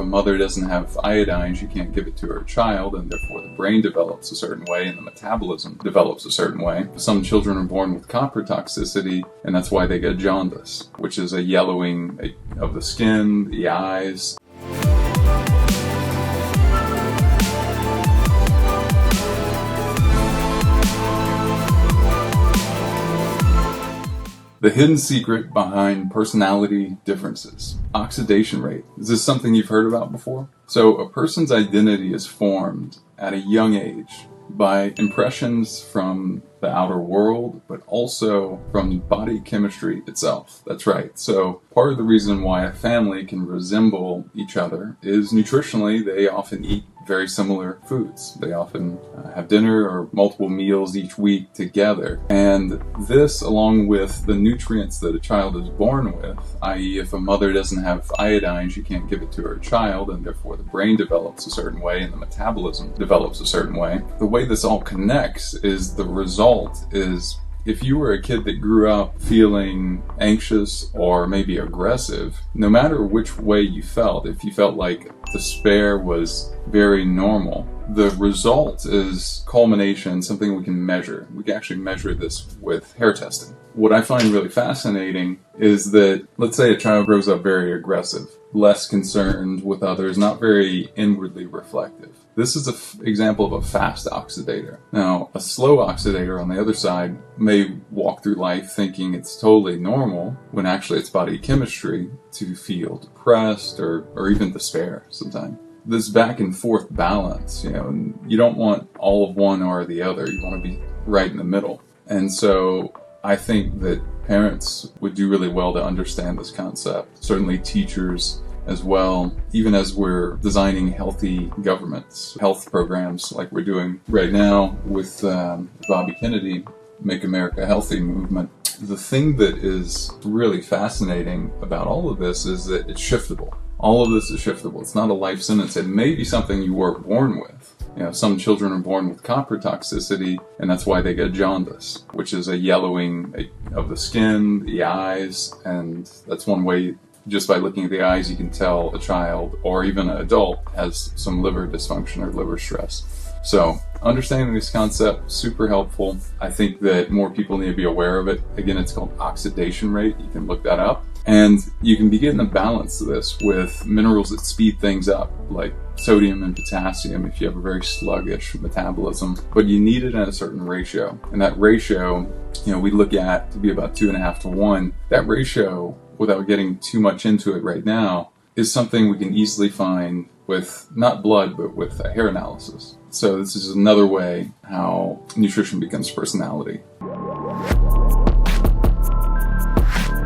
a mother doesn't have iodine, she can't give it to her child, and therefore the brain develops a certain way and the metabolism develops a certain way. Some children are born with copper toxicity, and that's why they get jaundice, which is a yellowing of the skin, the eyes. The hidden secret behind personality differences. Oxidation rate. Is this something you've heard about before? So a person's identity is formed at a young age by impressions from the outer world, but also from body chemistry itself. That's right. So part of the reason why a family can resemble each other is nutritionally they often eat very similar foods. They often have dinner or multiple meals each week together. And this, along with the nutrients that a child is born with, i.e. if a mother doesn't have iodine, she can't give it to her child, and therefore the brain develops a certain way and the metabolism develops a certain way. The way this all connects is the result is if you were a kid that grew up feeling anxious or maybe aggressive, no matter which way you felt, if you felt like despair was very normal, the result is culmination, something we can measure. We can actually measure this with hair testing. What I find really fascinating is that, let's say a child grows up very aggressive, less concerned with others, not very inwardly reflective. This is an example of a fast oxidator. Now, a slow oxidator on the other side may walk through life thinking it's totally normal when actually it's body chemistry to feel depressed or even despair sometimes. This back and forth balance, and you don't want all of one or the other. You want to be right in the middle. And so I think that parents would do really well to understand this concept. Certainly teachers as well, even as we're designing healthy governments, health programs like we're doing right now with Bobby Kennedy, Make America Healthy movement. The thing that is really fascinating about all of this is that it's shiftable. All of this is shiftable. It's not a life sentence. It may be something you weren't born with. Some children are born with copper toxicity, and that's why they get jaundice, which is a yellowing of the skin, the eyes, and that's one way. Just by looking at the eyes, you can tell a child or even an adult has some liver dysfunction or liver stress. So understanding this concept, super helpful. I think that more people need to be aware of it. Again, it's called oxidation rate. You can look that up. And you can begin to balance this with minerals that speed things up, like sodium and potassium if you have a very sluggish metabolism. But you need it in a certain ratio. And that ratio, we look at to be about 2.5 to 1. That ratio, without getting too much into it right now, is something we can easily find with not blood, but with a hair analysis. So this is another way how nutrition becomes personality.